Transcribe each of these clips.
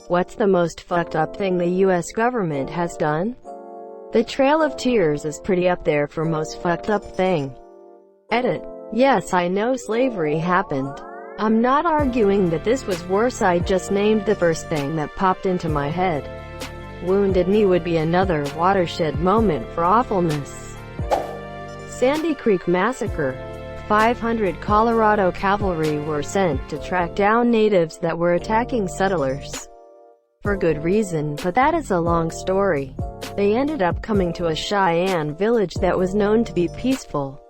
What's the most fucked up thing the US government has done? The Trail of Tears is pretty up there for most fucked up thing. Edit. Yes, I know slavery happened. I'm not arguing that this was worse, I just named the first thing that popped into my head. Wounded Knee would be another watershed moment for awfulness. Sandy Creek Massacre. 500 Colorado cavalry were sent to track down natives that were attacking settlers. For good reason, but that is a long story. They ended up coming to a Cheyenne village that was known to be peaceful.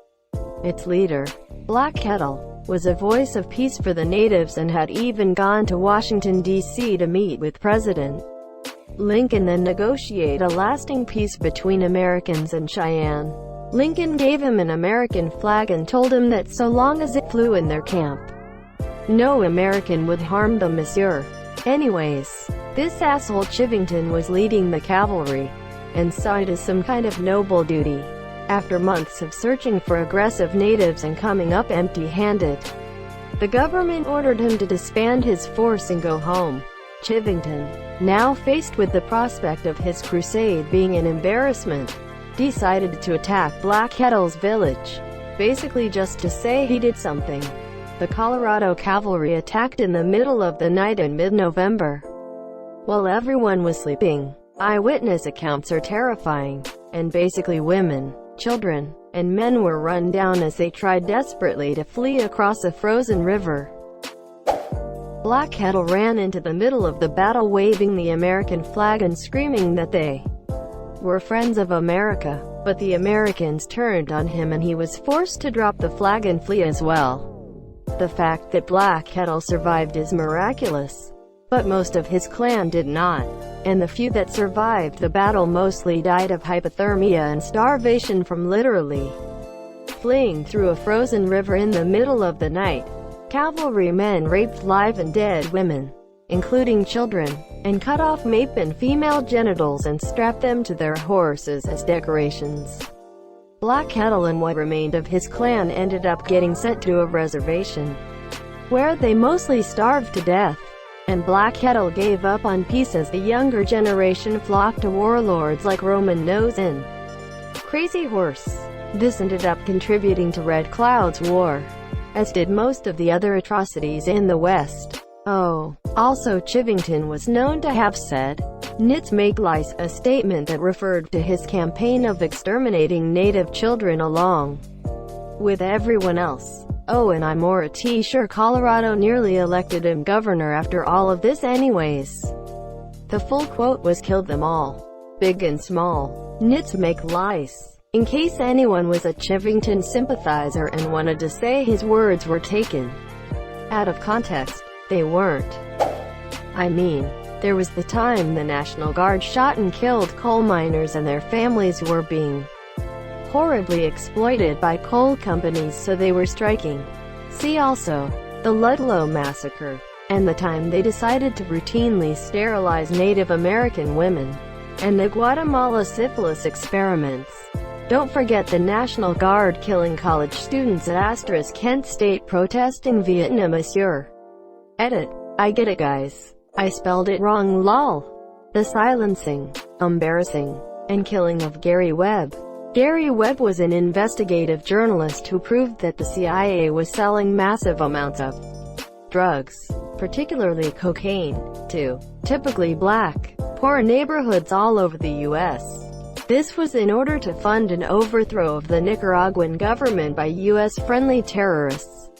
Its leader, Black Kettle, was a voice of peace for the natives and had even gone to Washington, D.C. to meet with President Lincoln and negotiate a lasting peace between Americans and Cheyenne. Lincoln gave him an American flag and told him that so long as it flew in their camp, no American would harm them, monsieur. Anyways, this asshole Chivington was leading the cavalry, and saw it as some kind of noble duty. After months of searching for aggressive natives and coming up empty-handed, the government ordered him to disband his force and go home. Chivington, now faced with the prospect of his crusade being an embarrassment, decided to attack Black Kettle's village, basically just to say he did something. The Colorado cavalry attacked in the middle of the night in mid-November, while everyone was sleeping. Eyewitness accounts are terrifying, and basically women, children, and men were run down as they tried desperately to flee across a frozen river. Black Kettle ran into the middle of the battle waving the American flag and screaming that they were friends of America, but the Americans turned on him and he was forced to drop the flag and flee as well. The fact that Black Kettle survived is miraculous, but most of his clan did not, and the few that survived the battle mostly died of hypothermia and starvation from literally fleeing through a frozen river in the middle of the night. Cavalrymen raped live and dead women, including children, and cut off male and female genitals and strapped them to their horses as decorations. Black Kettle and what remained of his clan ended up getting sent to a reservation, where they mostly starved to death, and Black Kettle gave up on peace as the younger generation flocked to warlords like Roman Nose and Crazy Horse. This ended up contributing to Red Cloud's War, as did most of the other atrocities in the West. Oh, also Chivington was known to have said, "Nits make lice," a statement that referred to his campaign of exterminating native children along with everyone else. Oh, and I'm more sure Colorado nearly elected him governor after all of this anyways. The full quote was "killed them all, big and small. Nits make lice." In case anyone was a Chivington sympathizer and wanted to say his words were taken out of context, they weren't. I mean, there was the time the National Guard shot and killed coal miners and their families were being horribly exploited by coal companies, so they were striking. See also, the Ludlow Massacre, and the time they decided to routinely sterilize Native American women, and the Guatemala syphilis experiments. Don't forget the National Guard killing college students at Kent State protest in Vietnam, monsieur. Edit. I get it, guys. I spelled it wrong, lol. The silencing, embarrassing, and killing of Gary Webb. Gary Webb was an investigative journalist who proved that the CIA was selling massive amounts of drugs, particularly cocaine, to typically black, poor neighborhoods all over the U.S. This was in order to fund an overthrow of the Nicaraguan government by U.S.-friendly terrorists.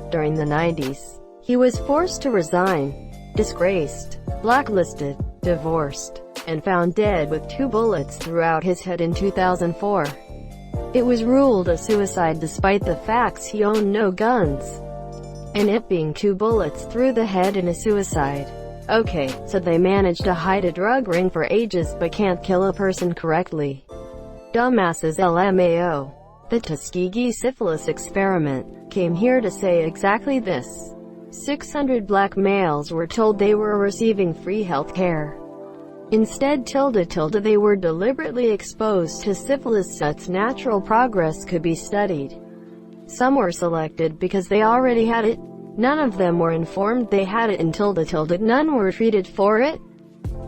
During the 90s, he was forced to resign, disgraced, blacklisted, divorced, and found dead with 2 bullets throughout his head in 2004. It was ruled a suicide despite the facts he owned no guns, and it being 2 bullets through the head in a suicide. Okay, so they managed to hide a drug ring for ages but can't kill a person correctly. Dumbasses LMAO. The Tuskegee syphilis experiment came here to say exactly this. 600 black males were told they were receiving free health care. Instead they were deliberately exposed to syphilis so its natural progress could be studied. Some were selected because they already had it, None of them were informed they had it until none were treated for it.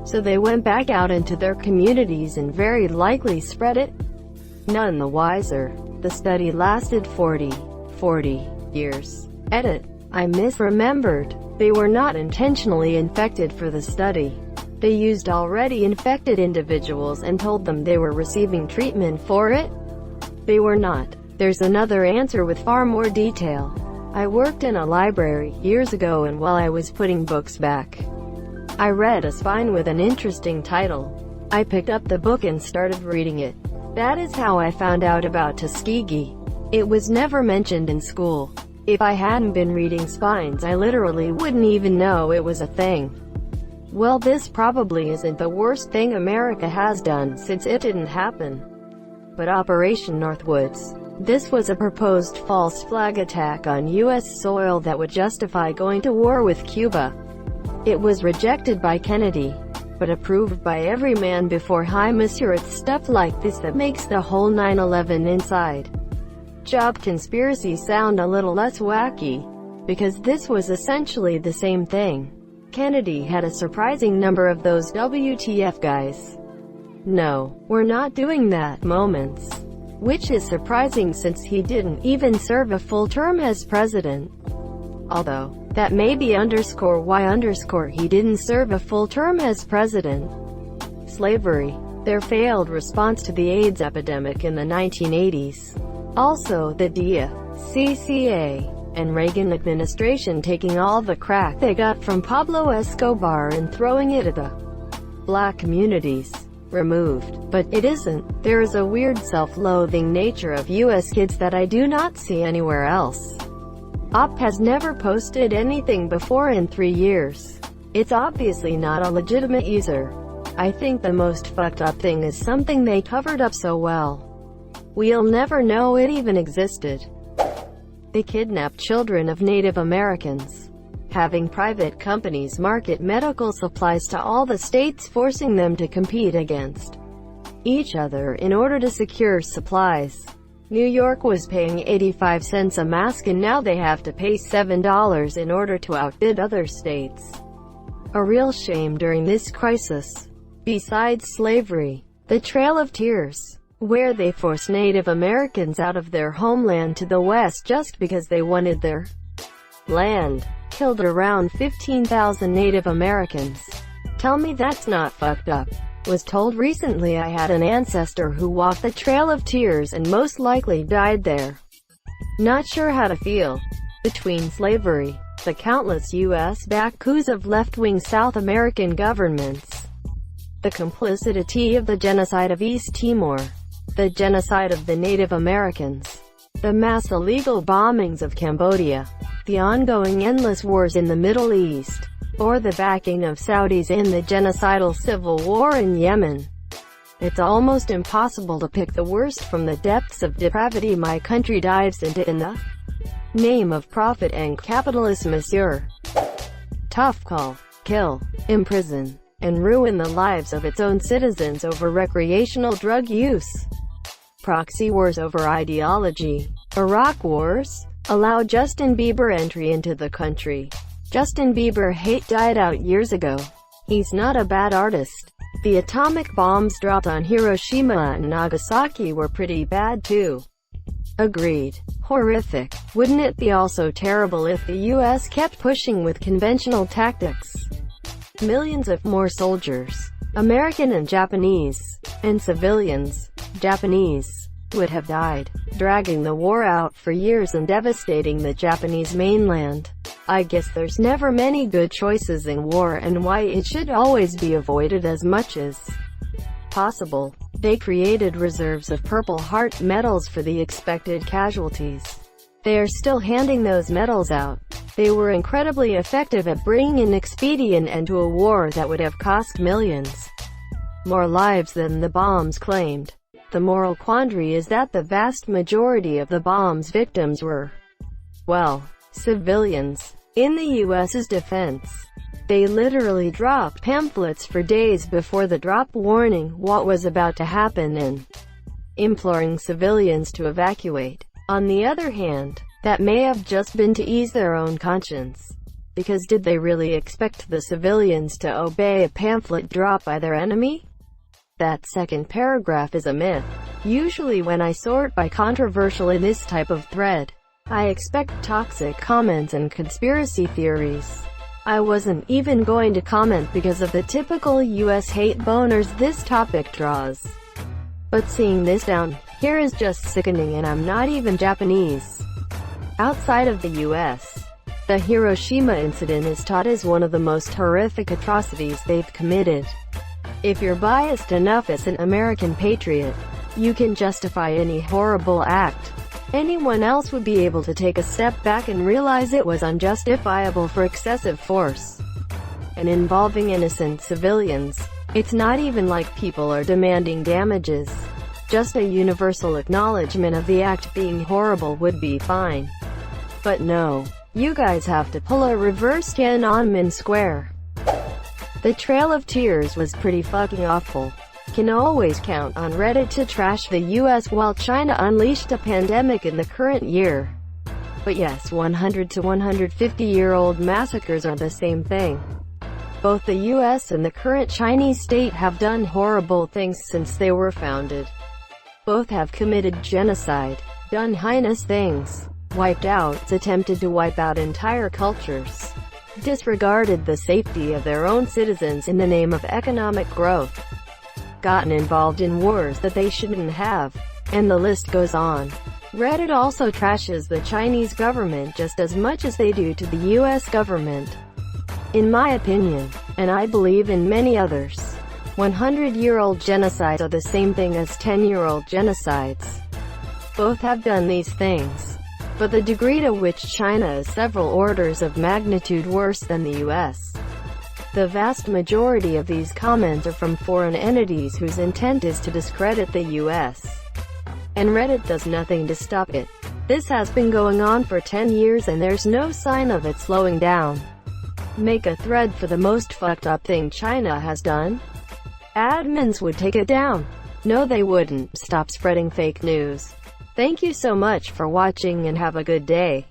So they went back out into their communities and very likely spread it. None the wiser. The study lasted 40 years. Edit. I misremembered. They were not intentionally infected for the study. They used already infected individuals and told them they were receiving treatment for it. They were not. There's another answer with far more detail. I worked in a library years ago, and while I was putting books back, I read a spine with an interesting title. I picked up the book and started reading it. That is how I found out about Tuskegee. It was never mentioned in school. If I hadn't been reading spines, I literally wouldn't even know it was a thing. Well, this probably isn't the worst thing America has done, since it didn't happen. But Operation Northwoods. This was a proposed false flag attack on U.S. soil that would justify going to war with Cuba. It was rejected by Kennedy, but approved by every man before him. Monsieur, it's stuff like this that makes the whole 9/11 inside job conspiracy sound a little less wacky, because this was essentially the same thing. Kennedy had a surprising number of those WTF guys. No, we're not doing that moments. Which is surprising since he didn't even serve a full term as president. Although, that may be why he didn't serve a full term as president. Slavery. Their failed response to the AIDS epidemic in the 1980s. Also, the DEA, CCA, and Reagan administration taking all the crack they got from Pablo Escobar and throwing it at the black communities. Removed. But it isn't. There is a weird self-loathing nature of U.S. kids that I do not see anywhere else. OP has never posted anything before in 3 years. It's obviously not a legitimate user. I think the most fucked up thing is something they covered up so well. We'll never know it even existed. They kidnapped children of Native Americans, having private companies market medical supplies to all the states, forcing them to compete against each other in order to secure supplies. New York was paying 85 cents a mask, and now they have to pay $7 in order to outbid other states. A real shame during this crisis. Besides slavery, the Trail of Tears, where they forced Native Americans out of their homeland to the West just because they wanted their land, killed around 15,000 Native Americans. Tell me that's not fucked up. Was told recently I had an ancestor who walked the Trail of Tears and most likely died there. Not sure how to feel. Between slavery, the countless U.S.-backed coups of left-wing South American governments, the complicity of the genocide of East Timor, the genocide of the Native Americans, the mass illegal bombings of Cambodia, the ongoing endless wars in the Middle East, or the backing of Saudis in the genocidal civil war in Yemen. It's almost impossible to pick the worst from the depths of depravity my country dives into in the name of profit and capitalism, monsieur. Tough call. Kill, imprison, and ruin the lives of its own citizens over recreational drug use. Proxy wars over ideology. Iraq wars. Allow Justin Bieber entry into the country. Justin Bieber hate died out years ago. He's not a bad artist. The atomic bombs dropped on Hiroshima and Nagasaki were pretty bad too. Agreed. Horrific. Wouldn't it be also terrible if the US kept pushing with conventional tactics? Millions of more soldiers, American and Japanese, and civilians, Japanese, would have died, dragging the war out for years and devastating the Japanese mainland. I guess there's never many good choices in war, and why it should always be avoided as much as possible. They created reserves of Purple Heart medals for the expected casualties. They are still handing those medals out. They were incredibly effective at bringing an expedient end to a war that would have cost millions more lives than the bombs claimed. The moral quandary is that the vast majority of the bomb's victims were, well, civilians. In the U.S.'s defense, they literally dropped pamphlets for days before the drop warning what was about to happen and imploring civilians to evacuate. On the other hand, That may have just been to ease their own conscience. Because did they really expect the civilians to obey a pamphlet dropped by their enemy? That second paragraph is a myth. Usually when I sort by controversial in this type of thread, I expect toxic comments and conspiracy theories. I wasn't even going to comment because of the typical US hate boners this topic draws. But seeing this down here is just sickening, and I'm not even Japanese. Outside of the US, the Hiroshima incident is taught as one of the most horrific atrocities they've committed. If you're biased enough as an American patriot, you can justify any horrible act. Anyone else would be able to take a step back and realize it was unjustifiable for excessive force and involving innocent civilians. It's not even like people are demanding damages. Just a universal acknowledgement of the act being horrible would be fine. But no. You guys have to pull a reverse Tiananmen Square. The Trail of Tears was pretty fucking awful. Can always count on Reddit to trash the US while China unleashed a pandemic in the current year. But yes, 100 to 150-year-old massacres are the same thing. Both the US and the current Chinese state have done horrible things since they were founded. Both have committed genocide, done heinous things, wiped out, attempted to wipe out entire cultures, disregarded the safety of their own citizens in the name of economic growth, gotten involved in wars that they shouldn't have, and the list goes on. Reddit also trashes the Chinese government just as much as they do to the US government. In my opinion, and I believe in many others, 100-year-old genocides are the same thing as 10-year-old genocides. Both have done these things, but the degree to which China is several orders of magnitude worse than the US. The vast majority of these comments are from foreign entities whose intent is to discredit the US. And Reddit does nothing to stop it. This has been going on for 10 years and there's no sign of it slowing down. Make a thread for the most fucked up thing China has done? Admins would take it down. No, they wouldn't. Stop spreading fake news. Thank you so much for watching and have a good day.